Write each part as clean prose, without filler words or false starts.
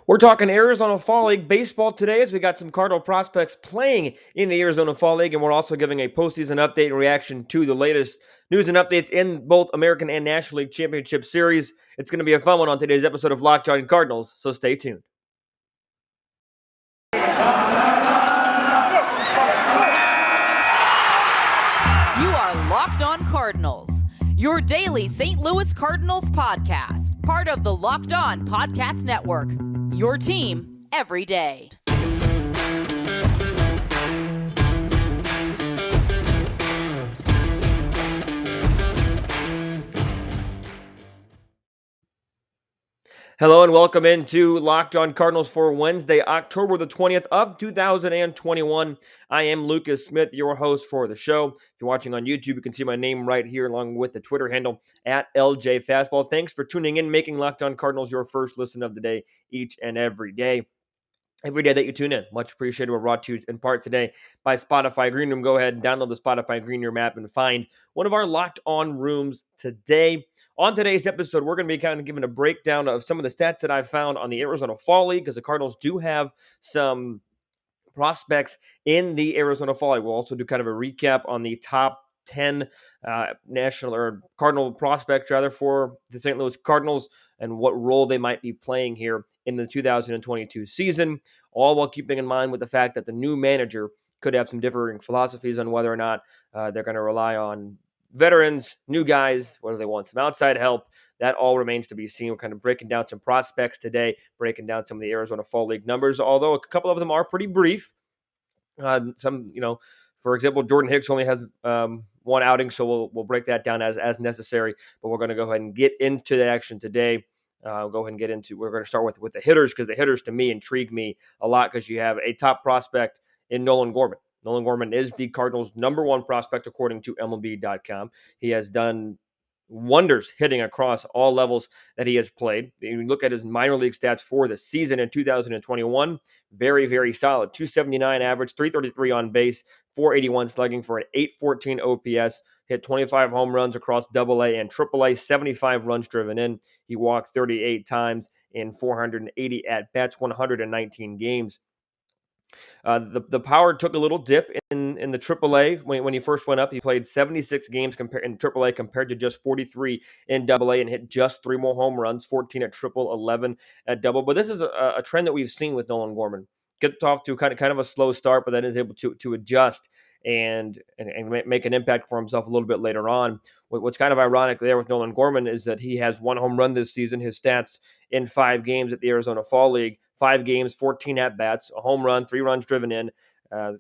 We're talking Arizona Fall League baseball today as we got some Cardinal prospects playing in the Arizona Fall League, and we're also giving a postseason update and reaction to the latest news and updates in both American and National League Championship Series. It's going to be a fun one on today's episode of Locked On Cardinals, so stay tuned. You are Locked On Cardinals, your daily St. Louis Cardinals podcast, part of the Locked On Podcast Network, your team every day. Hello and welcome into Locked On Cardinals for Wednesday, October the 20th of 2021. I am Lucas Smith, your host for the show. If you're watching on YouTube, you can see my name right here along with the Twitter handle at LJ Fastball. Thanks for tuning in, making Locked On Cardinals your first listen of the day each and every day. Every day that you tune in. Much appreciated. We're brought to you in part today by Spotify Green Room. Go ahead and download the Spotify Green Room app and find one of our Locked On rooms today. On today's episode, we're going to be kind of giving a breakdown of some of the stats that I found on the Arizona Fall League, because the Cardinals do have some prospects in the Arizona Fall League. We'll also do kind of a recap on the top 10 national or Cardinal prospects rather for the St. Louis Cardinals and what role they might be playing here in the 2022 season, all while keeping in mind with the fact that the new manager could have some differing philosophies on whether or not they're going to rely on veterans, new guys, whether they want some outside help. That all remains to be seen. We're kind of breaking down some prospects today, breaking down some of the Arizona Fall League numbers, although a couple of them are pretty brief. For example, Jordan Hicks only has one outing, so we'll break that down as necessary. But we're going to go ahead and get into the action today. We're going to start with the hitters, because the hitters to me intrigue me a lot, because you have a top prospect in Nolan Gorman. Nolan Gorman is the Cardinals' number one prospect according to MLB.com. He has done wonders hitting across all levels that he has played. You look at his minor league stats for the season in 2021, very, very solid. 279 average, 333 on base, 481 slugging for an 814 OPS, hit 25 home runs across AA and AAA, 75 runs driven in. He walked 38 times in 480 at-bats, 119 games. The power took a little dip in the AAA when he first went up. He played 76 games in AAA compared to just 43 in AA, and hit just 3 more home runs, 14 at triple, 11 at double. But this is a trend that we've seen with Nolan Gorman. Gets off to kind of a slow start, but then is able to adjust and make an impact for himself a little bit later on. What's kind of ironic there with Nolan Gorman is that he has 1 home run this season. His stats in 5 games at the Arizona Fall League: 5 games, 14 at-bats, a home run, 3 runs driven in,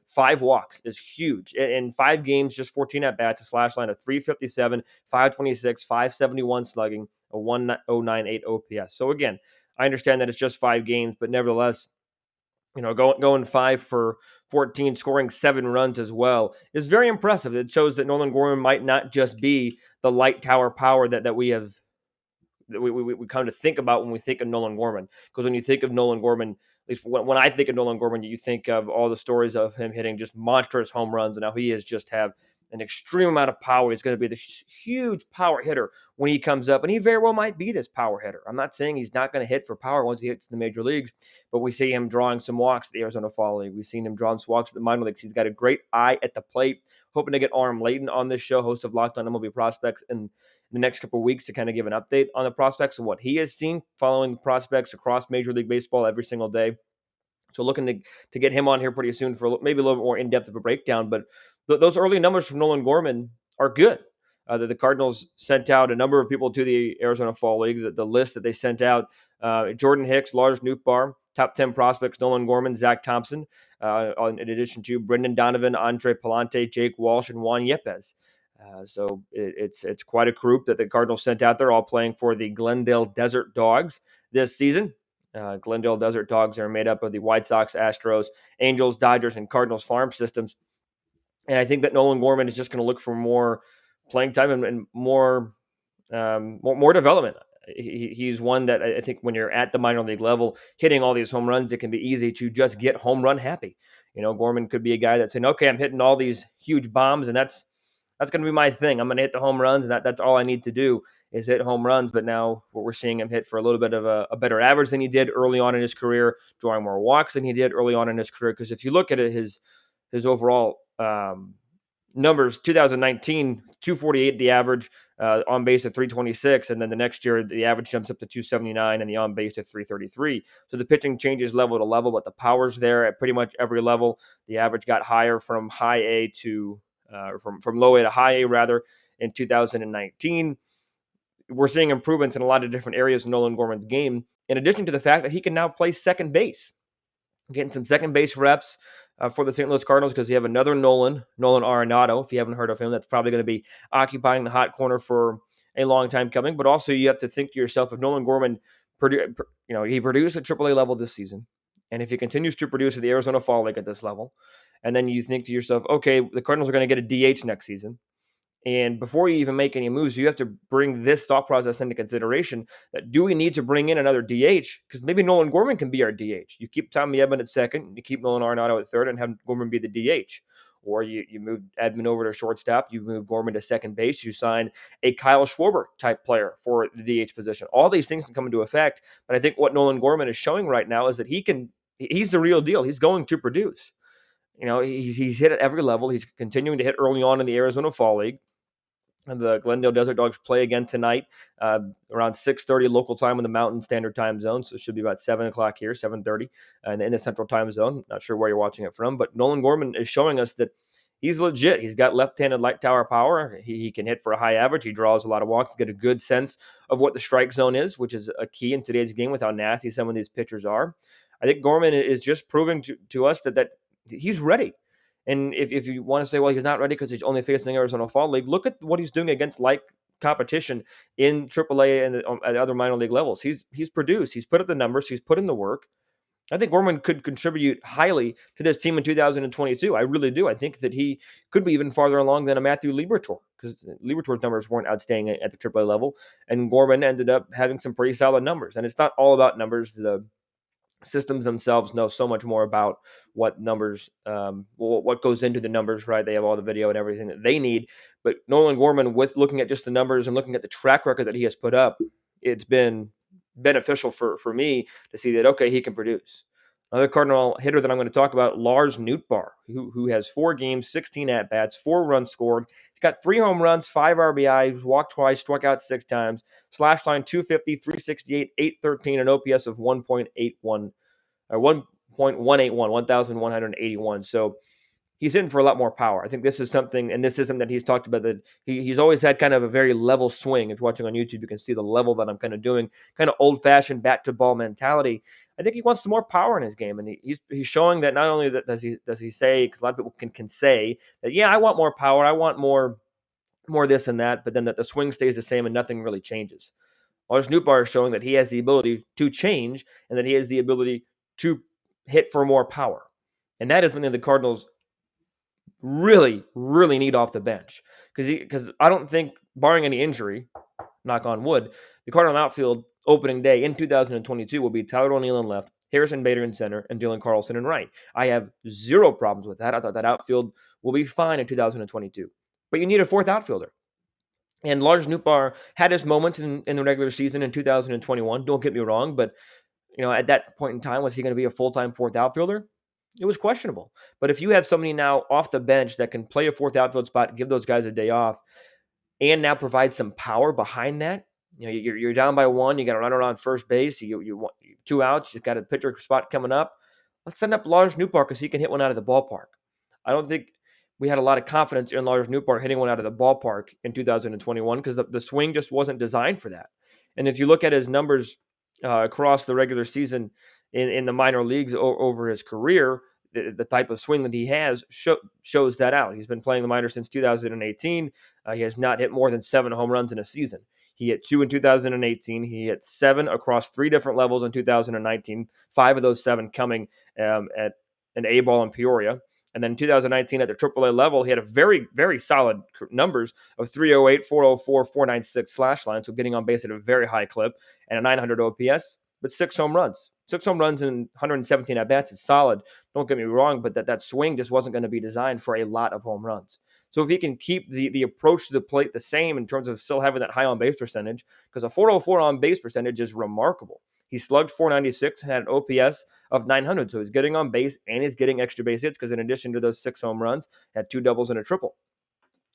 5 walks is huge. In 5 games, just 14 at-bats, a slash line of 357, 526, 571 slugging, a 1098 OPS. So again, I understand that it's just 5 games, but nevertheless, going 5 for 14, scoring 7 runs as well is very impressive. It shows that Nolan Gorman might not just be the light tower power that we have that we come to think about when we think of Nolan Gorman. Because when you think of Nolan Gorman, at least when I think of Nolan Gorman, you think of all the stories of him hitting just monstrous home runs, and now he has just have an extreme amount of power. He's going to be this huge power hitter when he comes up, and he very well might be this power hitter. I'm not saying he's not going to hit for power once he hits the major leagues, but we see him drawing some walks at the Arizona Fall League. We've seen him drawing some walks at the minor leagues. He's got a great eye at the plate. Hoping to get Arm Layton on this show, host of Locked On MLB Prospects, in the next couple of weeks to kind of give an update on the prospects and what he has seen following prospects across Major League Baseball every single day. So looking to get him on here pretty soon for maybe a little bit more in-depth of a breakdown. But those early numbers from Nolan Gorman are good. The Cardinals sent out a number of people to the Arizona Fall League. The list that they sent out: Jordan Hicks, Lars Nootbaar, top 10 prospects, Nolan Gorman, Zach Thompson, in addition to Brendan Donovan, Andre Palante, Jake Walsh, and Juan Yepes. So it's quite a group that the Cardinals sent out there, all playing for the Glendale Desert Dogs this season. Glendale Desert Dogs are made up of the White Sox, Astros, Angels, Dodgers, and Cardinals farm systems. And I think that Nolan Gorman is just going to look for more playing time and more development. He's one that I think when you're at the minor league level, hitting all these home runs, it can be easy to just get home run happy. Gorman could be a guy that's saying, okay, I'm hitting all these huge bombs, and that's that's going to be my thing. I'm going to hit the home runs, and that's all I need to do is hit home runs. But now we're seeing him hit for a little bit of a better average than he did early on in his career, drawing more walks than he did early on in his career. Because if you look at it, his overall numbers, 2019, 248 the average, on base at 326, and then the next year the average jumps up to 279 and the on base at 333. So the pitching changes level to level, but the power's there at pretty much every level. The average got higher from high A to from low A to high A rather in 2019. We're seeing improvements in a lot of different areas in Nolan Gorman's game, in addition to the fact that he can now play second base, getting some second base reps for the St. Louis Cardinals, because you have another Nolan Arenado. If you haven't heard of him, that's probably going to be occupying the hot corner for a long time coming. But also you have to think to yourself, if Nolan Gorman, he produced at AAA level this season, and if he continues to produce at the Arizona Fall League at this level, and then you think to yourself, okay, the Cardinals are going to get a DH next season. And before you even make any moves, you have to bring this thought process into consideration, that do we need to bring in another DH? Because maybe Nolan Gorman can be our DH. You keep Tommy Edman at second, you keep Nolan Arenado at third, and have Gorman be the DH. Or you move Edman over to shortstop, you move Gorman to second base, you sign a Kyle Schwarber type player for the DH position. All these things can come into effect, but I think what Nolan Gorman is showing right now is that he's the real deal. He's going to produce. He's hit at every level. He's continuing to hit early on in the Arizona Fall League. And the Glendale Desert Dogs play again tonight around 6:30 local time in the Mountain Standard Time Zone. So it should be about 7 o'clock here, 7:30 in the Central Time Zone. Not sure where you're watching it from, but Nolan Gorman is showing us that he's legit. He's got left-handed light tower power. He can hit for a high average. He draws a lot of walks. Get a good sense of what the strike zone is, which is a key in today's game with how nasty some of these pitchers are. I think Gorman is just proving to us that he's ready. And if you want to say, well, he's not ready because he's only facing Arizona Fall League, look at what he's doing against like competition in AAA and at other minor league levels. He's produced. He's put up the numbers. He's put in the work. I think Gorman could contribute highly to this team in 2022. I really do. I think that he could be even farther along than a Matthew Liberatore, because Liberator's numbers weren't outstanding at the AAA level, and Gorman ended up having some pretty solid numbers. And it's not all about numbers. The systems themselves know so much more about what numbers, what goes into the numbers, right? They have all the video and everything that they need. But Nolan Gorman, with looking at just the numbers and looking at the track record that he has put up, it's been beneficial for me to see that, okay, he can produce. Another Cardinal hitter that I'm going to talk about, Lars Nootbaar, who has 4 games, 16 at-bats, 4 runs scored. He's got 3 home runs, 5 RBIs, walked twice, struck out 6 times, slash line 250, 368, 813, an OPS of 1.81, or 1.181, 1,181. So he's in for a lot more power. I think this is something, and this is something that he's talked about, that he's always had kind of a very level swing. If you're watching on YouTube, you can see the level that I'm kind of doing, kind of old-fashioned bat-to-ball mentality. I think he wants some more power in his game, and he's showing that. Not only that does he say, because a lot of people can say that, yeah, I want more power, I want more this and that, but then that the swing stays the same and nothing really changes. Lars Nootbaar is showing that he has the ability to change, and that he has the ability to hit for more power. And that is something the Cardinals really, really need off the bench. Because I don't think, barring any injury, knock on wood, the Cardinal outfield opening day in 2022 will be Tyler O'Neill in left, Harrison Bader in center, and Dylan Carlson in right. I have zero problems with that. I thought that outfield will be fine in 2022. But you need a fourth outfielder. And Lars Nootbaar had his moments in the regular season in 2021. Don't get me wrong, but at that point in time, was he going to be a full-time fourth outfielder? It was questionable. But if you have somebody now off the bench that can play a fourth outfield spot, give those guys a day off, and now provide some power behind that, you're down by 1, you got a runner on first base, you want 2 outs, you've got a pitcher spot coming up. Let's send up Lars Nootbaar because he can hit one out of the ballpark. I don't think we had a lot of confidence in Lars Nootbaar hitting one out of the ballpark in 2021 because the swing just wasn't designed for that. And if you look at his numbers across the regular season in the minor leagues over his career, the type of swing that he has shows that out. He's been playing the minors since 2018. He has not hit more than 7 home runs in a season. He hit 2 in 2018. He hit 7 across 3 different levels in 2019, 5 of those 7 coming at an A-ball in Peoria. And then in 2019 at the AAA level, he had a very, very solid numbers of 308, 404, 496 slash line, so getting on base at a very high clip, and a 900 OPS, but 6 home runs. 6 home runs and 117 at-bats is solid. Don't get me wrong, but that swing just wasn't going to be designed for a lot of home runs. So if he can keep the approach to the plate the same in terms of still having that high on-base percentage, because a 404 on-base percentage is remarkable. He slugged 496 and had an OPS of 900, so he's getting on base and he's getting extra base hits because in addition to those 6 home runs, had 2 doubles and a triple.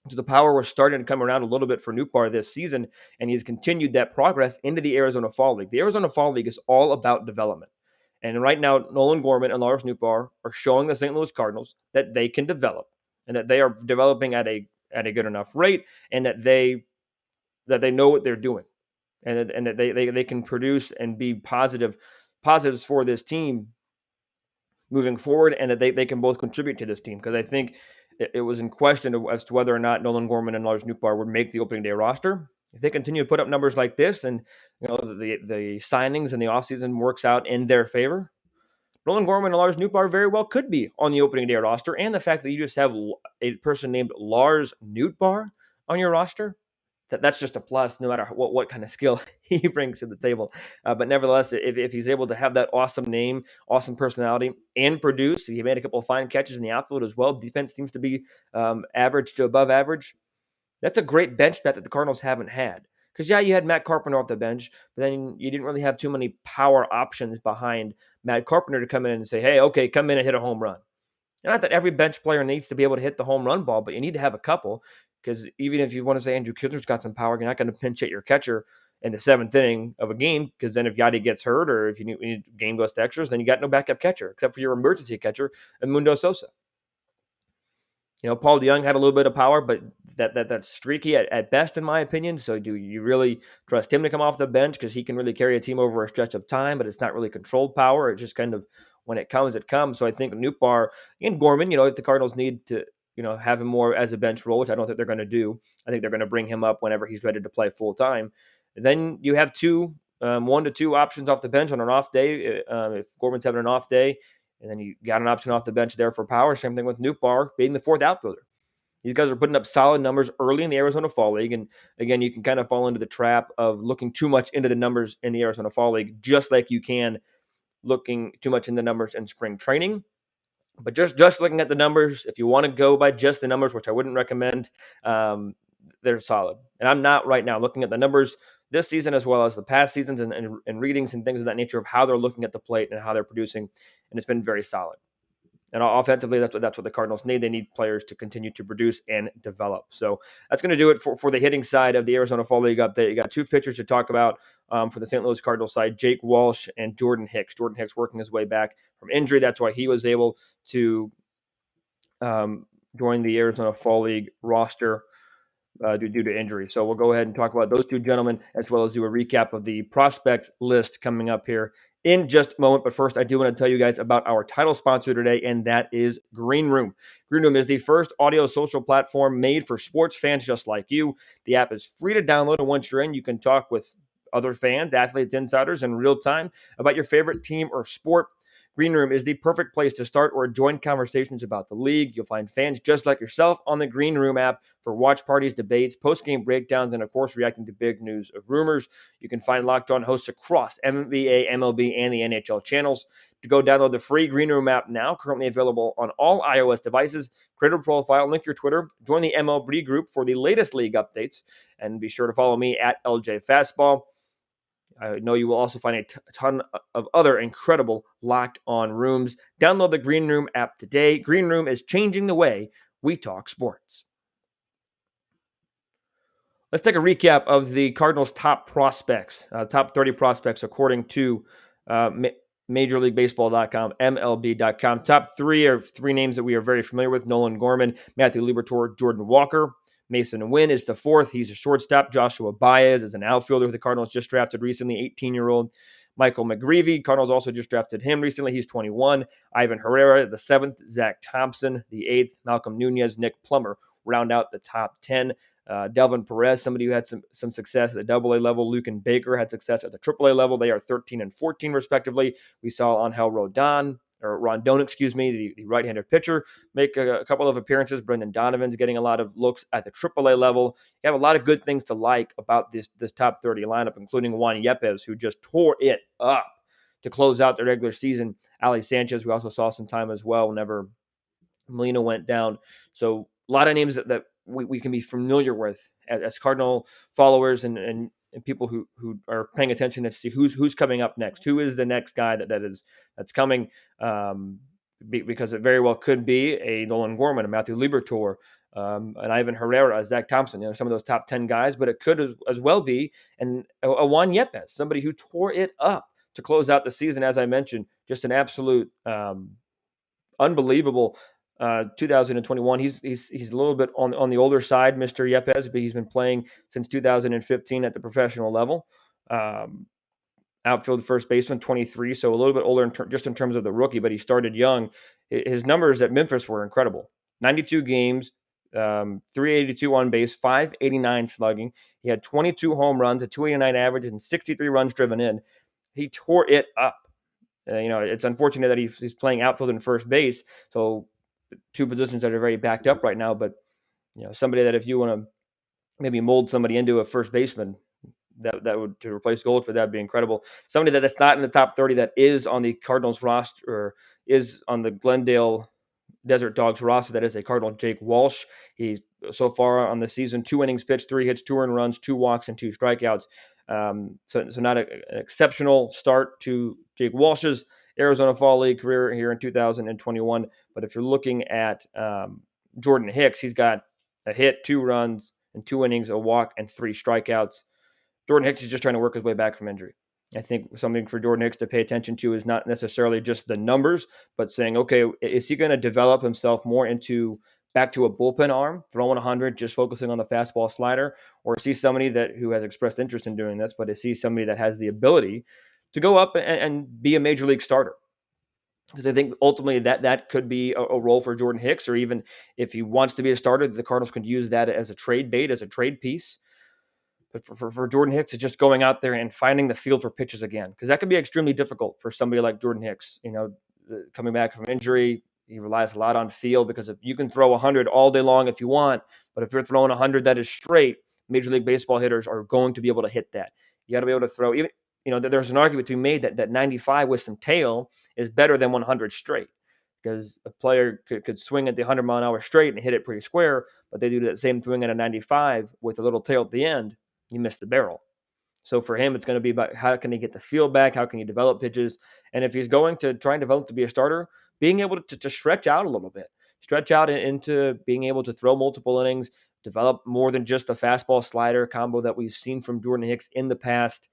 So the power was starting to come around a little bit for Nootbaar this season, and he's continued that progress into the Arizona Fall League. The Arizona Fall League is all about development. And right now, Nolan Gorman and Lars Nootbaar are showing the St. Louis Cardinals that they can develop and that they are developing at a good enough rate and that they know what they're doing and that they can produce and be positives for this team moving forward, and that they can both contribute to this team. Because I think it was in question as to whether or not Nolan Gorman and Lars Nootbaar would make the opening day roster. If they continue to put up numbers like this and the signings and the offseason works out in their favor, Nolan Gorman and Lars Nootbaar very well could be on the opening day roster. And the fact that you just have a person named Lars Nootbaar on your roster, that's just a plus, no matter what kind of skill he brings to the table. But nevertheless, if he's able to have that awesome name, awesome personality, and produce, he made a couple of fine catches in the outfield as well. Defense seems to be average to above average. That's a great bench bet that the Cardinals haven't had. Because, yeah, you had Matt Carpenter off the bench, but then you didn't really have too many power options behind Matt Carpenter to come in and say, hey, okay, come in and hit a home run. Not that every bench player needs to be able to hit the home run ball, but you need to have a couple. Because even if you want to say Andrew Kisner's got some power, you're not going to pinch hit your catcher in the 7th inning of a game, because then if Yadi gets hurt or if game goes to extras, then you got no backup catcher except for your emergency catcher, Mundo Sosa. Paul DeYoung had a little bit of power, but that's streaky at best, in my opinion. So do you really trust him to come off the bench? Because he can really carry a team over a stretch of time, but it's not really controlled power. It's just kind of when it comes, it comes. So I think Nootbaar and Gorman, if the Cardinals need to, have him more as a bench role, which I don't think they're going to do. I think they're going to bring him up whenever he's ready to play full time. Then you have 1 to 2 options off the bench on an off day. If Gorman's having an off day, and then you got an option off the bench there for power. Same thing with Nootbaar being the 4th outfielder. These guys are putting up solid numbers early in the Arizona Fall League. And again, you can kind of fall into the trap of looking too much into the numbers in the Arizona Fall League, just like you can looking too much in the numbers in spring training. But just looking at the numbers, if you want to go by just the numbers, which I wouldn't recommend, they're solid. And I'm not right now looking at the numbers this season as well as the past seasons and readings and things of that nature of how they're looking at the plate and how they're producing. And it's been very solid. And offensively, that's what the Cardinals need. They need players to continue to produce and develop. So that's going to do it for the hitting side of the Arizona Fall League update. You got 2 pitchers to talk about for the St. Louis Cardinals side, Jake Walsh and Jordan Hicks. Jordan Hicks working his way back from injury. That's why he was able to join the Arizona Fall League roster due to injury. So we'll go ahead and talk about those 2 gentlemen, as well as do a recap of the prospect list coming up here in just a moment. But first, I do want to tell you guys about our title sponsor today, and that is Green Room. Green Room is the first audio social platform made for sports fans just like you. The app is free to download, and once you're in, you can talk with other fans, athletes, insiders in real time about your favorite team or sport. Green Room is the perfect place to start or join conversations about the league. You'll find fans just like yourself on the Green Room app for watch parties, debates, post-game breakdowns, and, of course, reacting to big news of rumors. You can find Locked On hosts across NBA, MLB, and the NHL channels. To go download the free Green Room app now, currently available on all iOS devices. Create a profile, link your Twitter, join the MLB group for the latest league updates, and be sure to follow me at LJ Fastball. I know you will also find a ton of other incredible Locked On rooms. Download the Green Room app today. Green Room is changing the way we talk sports. Let's take a recap of the Cardinals' top prospects, top 30 prospects according to MajorLeagueBaseball.com, MLB.com. Top 3 are 3 names that we are very familiar with: Nolan Gorman, Matthew Liberatore, Jordan Walker. Mason Wynn is the 4th. He's a shortstop. Joshua Baez is an outfielder who the Cardinals just drafted recently, 18-year-old. Michael McGreevy, Cardinals also just drafted him recently. He's 21. Ivan Herrera, the 7th. Zach Thompson, the 8th. Malcolm Nunez, Nick Plummer round out the top 10. Delvin Perez, somebody who had some success at the AA level. Lucan Baker had success at the AAA level. They are 13 and 14, respectively. We saw Angel Rondon, the right-handed pitcher, make a couple of appearances. Brendan Donovan's getting a lot of looks at the AAA level. You have a lot of good things to like about this top 30 lineup, including Juan Yepes, who just tore it up. to close out the regular season. Ali Sanchez, we also saw some time as well whenever Molina went down. So a lot of names that we can be familiar with as Cardinal followers and people who are paying attention to see who's coming up next. Who is the next guy that's coming? Because it very well could be a Nolan Gorman, a Matthew Liberatore, an Ivan Herrera, a Zach Thompson, some of those top 10 guys, but it could as well be a Juan Yepes, somebody who tore it up to close out the season. As I mentioned, just an absolute unbelievable 2021. He's a little bit on the older side, Mr. Yepes, but he's been playing since 2015 at the professional level. Outfield first baseman, 23, so a little bit older just in terms of the rookie, but he started young. His numbers at Memphis were incredible. 92 games, 382 on base, 589 slugging. He had 22 home runs, a 289 average, and 63 runs driven in. He tore it up. It's unfortunate that he's playing outfield and first base, so two positions that are very backed up right now. But somebody that if you want to maybe mold somebody into a first baseman, that would to replace Goldschmidt, that'd be incredible. Somebody that's not in the top 30 that is on the Cardinals roster or is on the Glendale Desert Dogs roster, that is a Cardinal, Jake Walsh. He's so far on the season 2 innings pitched, 3 hits, 2 earned runs, 2 walks, and 2 strikeouts. So not an exceptional start to Jake Walsh's Arizona Fall League career here in 2021. But if you're looking at Jordan Hicks, he's got a hit, 2 runs, and 2 innings, a walk, and 3 strikeouts. Jordan Hicks is just trying to work his way back from injury. I think something for Jordan Hicks to pay attention to is not necessarily just the numbers, but saying, okay, is he going to develop himself more into back to a bullpen arm, throwing 100, just focusing on the fastball slider? Or is he somebody who has expressed interest in doing this, but is he somebody that has the ability to go up and be a major league starter? Because I think ultimately that could be a role for Jordan Hicks, or even if he wants to be a starter, the Cardinals could use that as a trade bait, as a trade piece. But for Jordan Hicks, it's just going out there and finding the field for pitches again, because that can be extremely difficult for somebody like Jordan Hicks. Coming back from injury, he relies a lot on feel, because if you can throw 100 all day long if you want, but if you're throwing 100 that is straight, Major League Baseball hitters are going to be able to hit that. You got to be able to throw even. There's an argument to be made that 95 with some tail is better than 100 straight, because a player could swing at the 100-mile-an-hour straight and hit it pretty square, but they do that same swing at a 95 with a little tail at the end. You miss the barrel. So for him, it's going to be about how can he get the feel back? How can he develop pitches? And if he's going to try and develop to be a starter, being able to stretch out a little bit, stretch out into being able to throw multiple innings, develop more than just the fastball slider combo that we've seen from Jordan Hicks in the past.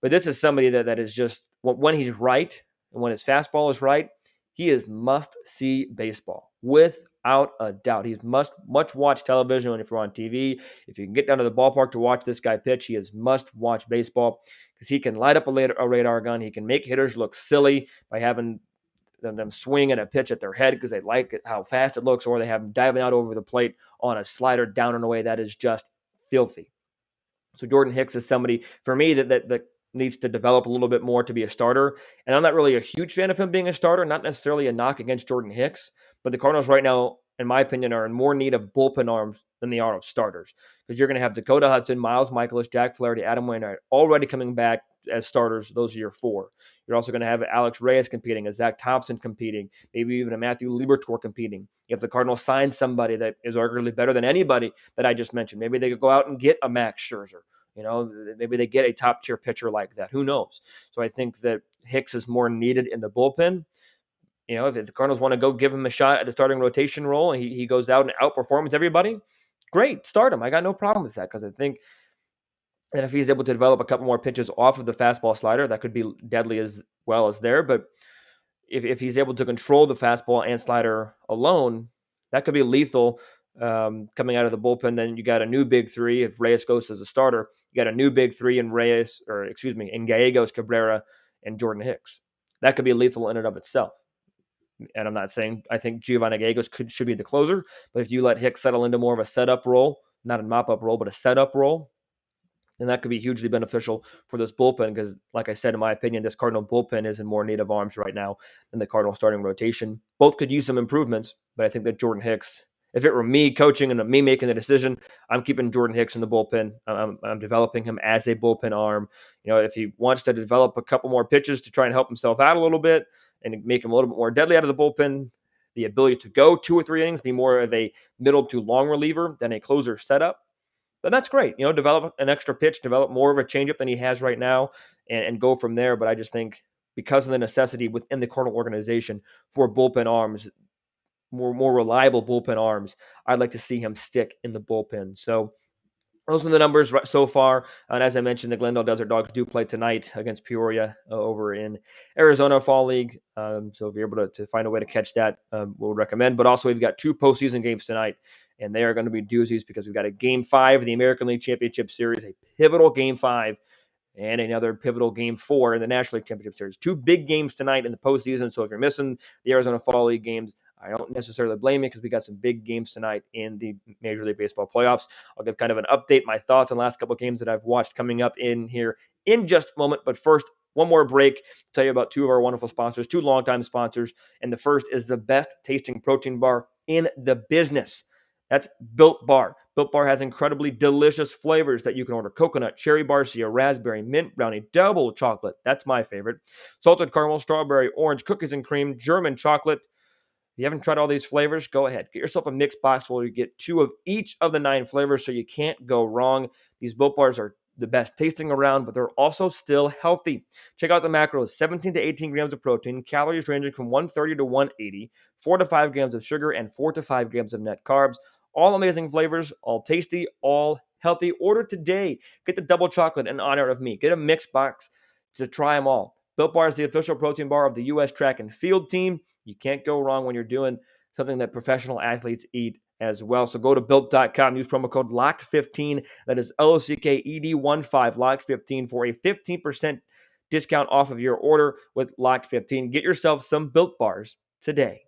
But this is somebody that is just, when he's right and when his fastball is right, he is must-see baseball, without a doubt. He's much-watch television if you're on TV. If you can get down to the ballpark to watch this guy pitch, he is must-watch baseball, because he can light up a radar gun. He can make hitters look silly by having them swing at a pitch at their head because they like it, how fast it looks, or they have them diving out over the plate on a slider down and away that is just filthy. So Jordan Hicks is somebody, for me, that needs to develop a little bit more to be a starter. And I'm not really a huge fan of him being a starter, not necessarily a knock against Jordan Hicks, but the Cardinals right now, in my opinion, are in more need of bullpen arms than they are of starters, because you're going to have Dakota Hudson, Miles Michaelis, Jack Flaherty, Adam Wainwright already coming back as starters. Those are your 4. You're also going to have Alex Reyes competing, a Zach Thompson competing, maybe even a Matthew Liberatore competing. If the Cardinals sign somebody that is arguably better than anybody that I just mentioned, maybe they could go out and get a Max Scherzer. Maybe they get a top-tier pitcher like that. Who knows? So I think that Hicks is more needed in the bullpen. If the Cardinals want to go give him a shot at the starting rotation role and he goes out and outperforms everybody, great, start him. I got no problem with that, because I think that if he's able to develop a couple more pitches off of the fastball slider, that could be deadly as well as there. But if he's able to control the fastball and slider alone, that could be lethal. Coming out of the bullpen, then you got a new big 3. If Reyes goes as a starter, you got a new big 3 in Gallegos, Cabrera, and Jordan Hicks. That could be lethal in and of itself. And I'm not saying I think Giovanni Gallegos should be the closer, but if you let Hicks settle into more of a setup role, not a mop-up role, but a setup role, then that could be hugely beneficial for this bullpen, because, like I said, in my opinion, this Cardinal bullpen is in more need of arms right now than the Cardinal starting rotation. Both could use some improvements, but I think that Jordan Hicks If it were me coaching and me making the decision, I'm keeping Jordan Hicks in the bullpen. I'm developing him as a bullpen arm. If he wants to develop a couple more pitches to try and help himself out a little bit and make him a little bit more deadly out of the bullpen, the ability to go 2 or 3 innings, be more of a middle to long reliever than a closer setup, then that's great. Develop an extra pitch, develop more of a changeup than he has right now, and go from there. But I just think because of the necessity within the Cardinal organization for bullpen arms, more reliable bullpen arms, I'd like to see him stick in the bullpen. So those are the numbers so far. And as I mentioned, the Glendale Desert Dogs do play tonight against Peoria over in Arizona Fall League. So if you're able to find a way to catch that, we'll recommend. But also, we've got 2 postseason games tonight, and they are going to be doozies because we've got a Game 5 of the American League Championship Series, a pivotal Game 5, and another pivotal Game 4 in the National League Championship Series. 2 big games tonight in the postseason. So if you're missing the Arizona Fall League games, I don't necessarily blame you because we got some big games tonight in the Major League Baseball playoffs. I'll give kind of an update, my thoughts on the last couple of games that I've watched coming up in here in just a moment. But first, one more break, tell you about 2 of our wonderful sponsors, 2 longtime sponsors. And the first is the best tasting protein bar in the business. That's Built Bar. Built Bar has incredibly delicious flavors that you can order. Coconut, cherry barcia, raspberry, mint brownie, double chocolate. That's my favorite. Salted caramel, strawberry, orange, cookies and cream, German chocolate. If you haven't tried all these flavors, go ahead. Get yourself a mixed box where you get 2 of each of the 9 flavors so you can't go wrong. These Built Bars are the best tasting around, but they're also still healthy. Check out the macros: 17 to 18 grams of protein, calories ranging from 130 to 180, 4 to 5 grams of sugar, and 4 to 5 grams of net carbs. All amazing flavors, all tasty, all healthy. Order today. Get the double chocolate in honor of me. Get a mixed box to try them all. Built Bar is the official protein bar of the U.S. track and field team. You can't go wrong when you're doing something that professional athletes eat as well. So go to Built.com, use promo code LOCKED15. That is LOCKED15, LOCKED15 for a 15% discount off of your order with LOCKED15. Get yourself some Built Bars today.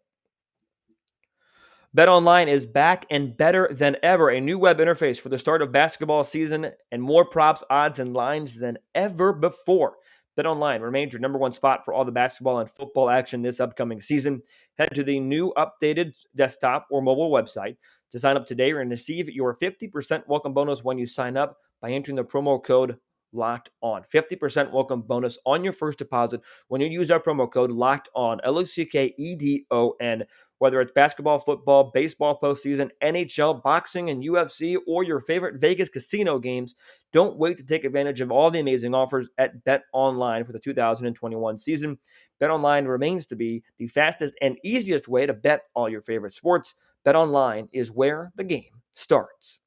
BetOnline is back and better than ever. A new web interface for the start of basketball season and more props, odds, and lines than ever before. BetOnline remains your number one spot for all the basketball and football action this upcoming season. Head to the new updated desktop or mobile website to sign up today and receive your 50% welcome bonus when you sign up by entering the promo code Locked On. 50% welcome bonus on your first deposit when you use our promo code Locked On, LOCKEDON. Whether it's basketball, football, baseball postseason, NHL, boxing, and UFC, or your favorite Vegas casino games, don't wait to take advantage of all the amazing offers at BetOnline for the 2021 season. BetOnline remains to be the fastest and easiest way to bet all your favorite sports. BetOnline is where the game starts.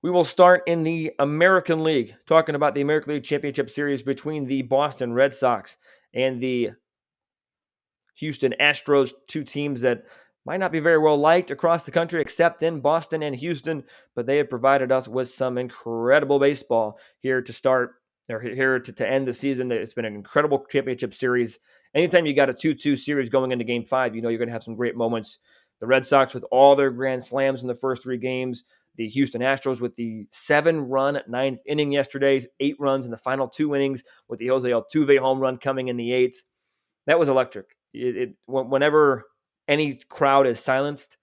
We will start in the American League, talking about the American League Championship Series between the Boston Red Sox and the Houston Astros, 2 teams that might not be very well liked across the country, except in Boston and Houston, but they have provided us with some incredible baseball here to start, or here to end the season. It's been an incredible championship series. Anytime you got a 2-2 series going into Game 5, you know you're going to have some great moments. The Red Sox with all their grand slams in the first 3 games. The Houston Astros with the 7-run 9th inning yesterday, 8 runs in the final 2 innings with the Jose Altuve home run coming in the 8th. That was electric. Whenever any crowd is silenced,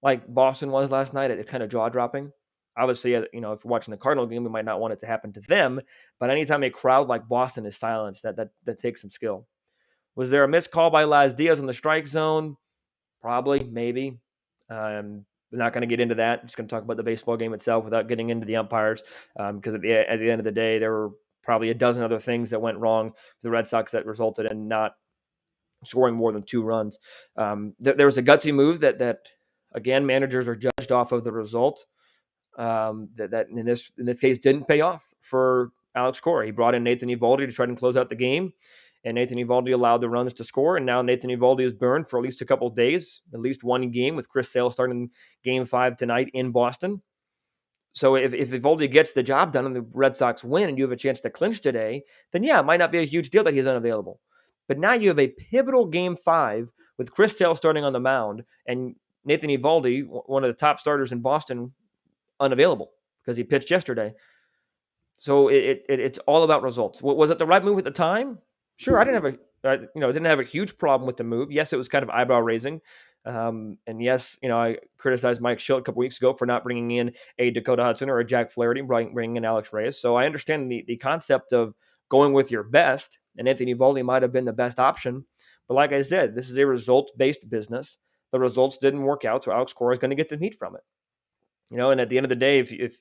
like Boston was last night, it's kind of jaw-dropping. Obviously, if you're watching the Cardinal game, we might not want it to happen to them, but anytime a crowd like Boston is silenced, that takes some skill. Was there a missed call by Laz Diaz in the strike zone? Probably, maybe. We're not going to get into that. I'm just going to talk about the baseball game itself without getting into the umpires, because at the end of the day, there were probably a dozen other things that went wrong for the Red Sox that resulted in not scoring more than 2 runs. There was a gutsy move that again, managers are judged off of the result. That in this case didn't pay off for Alex Cora. He brought in Nathan Eovaldi to try and close out the game, and Nathan Eovaldi allowed the runs to score. And now Nathan Eovaldi is burned for at least a couple of days, at least one game, with Chris Sale starting Game 5 tonight in Boston. So if Eovaldi gets the job done and the Red Sox win and you have a chance to clinch today, then yeah, it might not be a huge deal that he's unavailable. But now you have a pivotal Game 5 with Chris Sale starting on the mound and Nathan Eovaldi, one of the top starters in Boston, unavailable because he pitched yesterday. So it's all about results. Was it the right move at the time? Sure, I didn't have a huge problem with the move. Yes, it was kind of eyebrow raising, And yes, I criticized Mike Schilt a couple weeks ago for not bringing in a Dakota Hudson or a Jack Flaherty, bringing in Alex Reyes. So I understand the concept of going with your best, and Anthony Volpe might have been the best option. But like I said, this is a results-based business. The results didn't work out, so Alex Cora is going to get some heat from it. And at the end of the day, if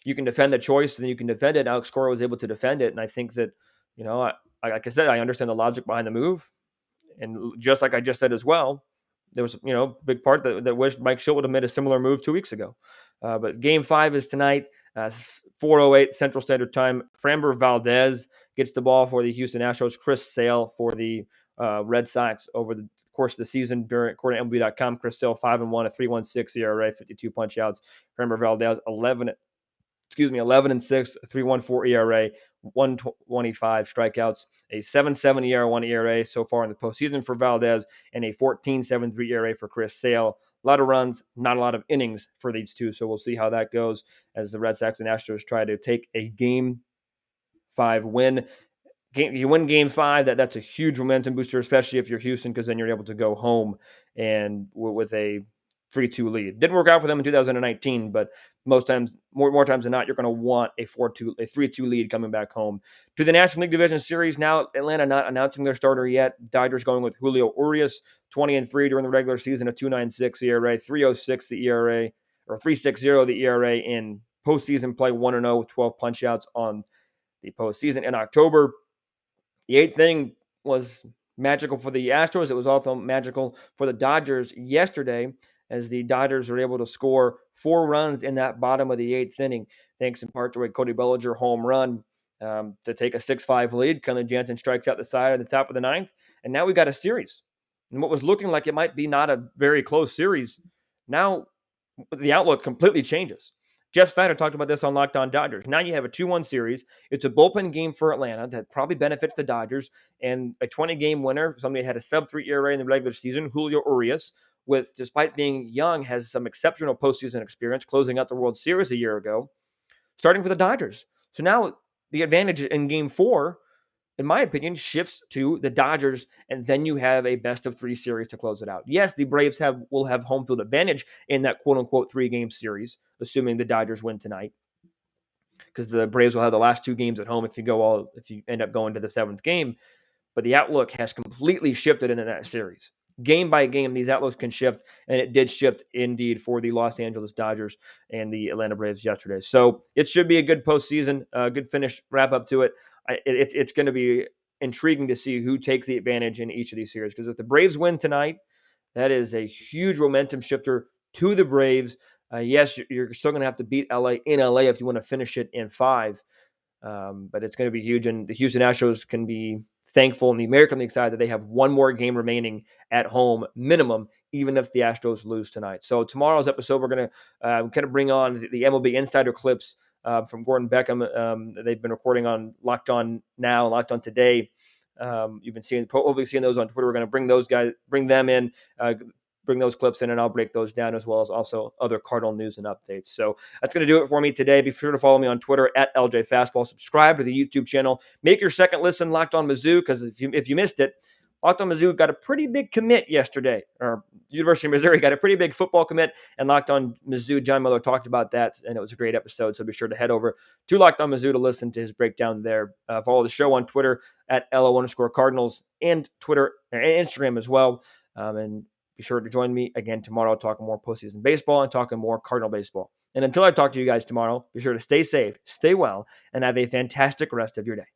you can defend the choice, then you can defend it. Alex Cora was able to defend it, and I think that, like I said, I understand the logic behind the move. And just like I just said as well, there was, a big part that wished Mike Schilt would have made a similar move 2 weeks ago. But Game 5 is tonight, 4:08 Central Standard Time. Framber Valdez gets the ball for the Houston Astros. Chris Sale for the Red Sox over the course of the season. According to MLB.com, Chris Sale 5-1, a 3.16 ERA, 52 punch outs. Framber Valdez 11-6, 3.14 ERA, 125 strikeouts, a 7.7 ERA, 1 ERA so far in the postseason for Valdez, and a 14.73 ERA for Chris Sale. A lot of runs, not a lot of innings for these two, so we'll see how that goes as the Red Sox and Astros try to take a Game 5 win. You win Game 5, that's a huge momentum booster, especially if you're Houston, because then you're able to go home and with a 3-2 lead. Didn't work out for them in 2019, but most times, more times than not, you're going to want a 3-2 lead coming back home. To the National League Division Series now, Atlanta not announcing their starter yet. Dodgers going with Julio Urias, 20-3 during the regular season, a 2.96 ERA, 3.06 the ERA, or 3.60 the ERA in postseason play, 1-0 with 12 punch outs on the postseason in October. The 8th inning was magical for the Astros. It was also magical for the Dodgers yesterday, as the Dodgers were able to score 4 runs in that bottom of the 8th inning, thanks in part to a Cody Bellinger home run to take a 6-5 lead. Kenley Jansen strikes out the side at the top of the 9th, and now we got a series. And what was looking like it might be not a very close series, now the outlook completely changes. Jeff Snyder talked about this on Locked On Dodgers. Now you have a 2-1 series. It's a bullpen game for Atlanta that probably benefits the Dodgers, and a 20-game winner, somebody had a sub-3 ERA in the regular season, Julio Urias, despite being young, has some exceptional postseason experience, closing out the World Series a year ago, starting for the Dodgers. So now the advantage in Game 4, in my opinion, shifts to the Dodgers, and then you have a best-of-3 series to close it out. Yes, the Braves will have home field advantage in that quote-unquote 3-game series, assuming the Dodgers win tonight, because the Braves will have the last 2 games at home if you end up going to the 7th game. But the outlook has completely shifted in that series. Game by game, these outlooks can shift, and it did shift indeed for the Los Angeles Dodgers and the Atlanta Braves yesterday. So it should be a good postseason, good finish, wrap up to it. It's going to be intriguing to see who takes the advantage in each of these series, because if the Braves win tonight, that is a huge momentum shifter to the Braves. Yes, you're still going to have to beat LA in LA if you want to finish it in 5, but it's going to be huge, and the Houston Astros can be thankful in the American League side that they have one more game remaining at home minimum, even if the Astros lose tonight. So tomorrow's episode, we're going to kind of bring on the MLB insider clips from Gordon Beckham. They've been recording on Locked On Now and Locked On Today. You've been hopefully seeing those on Twitter. We're going to bring them in, bring those clips in, and I'll break those down, as well as also other Cardinal news and updates. So that's going to do it for me today. Be sure to follow me on Twitter at LJ Fastball. Subscribe to the YouTube channel. Make your second listen Locked On Mizzou, because if you missed it, Locked On Mizzou got a pretty big commit yesterday, or University of Missouri got a pretty big football commit, and Locked On Mizzou, John Miller talked about that, and it was a great episode. So be sure to head over to Locked On Mizzou to listen to his breakdown there. Follow the show on Twitter at LO_Cardinals, and Twitter and Instagram as well. And be sure to join me again tomorrow, talking more postseason baseball and talking more Cardinal baseball. And until I talk to you guys tomorrow, be sure to stay safe, stay well, and have a fantastic rest of your day.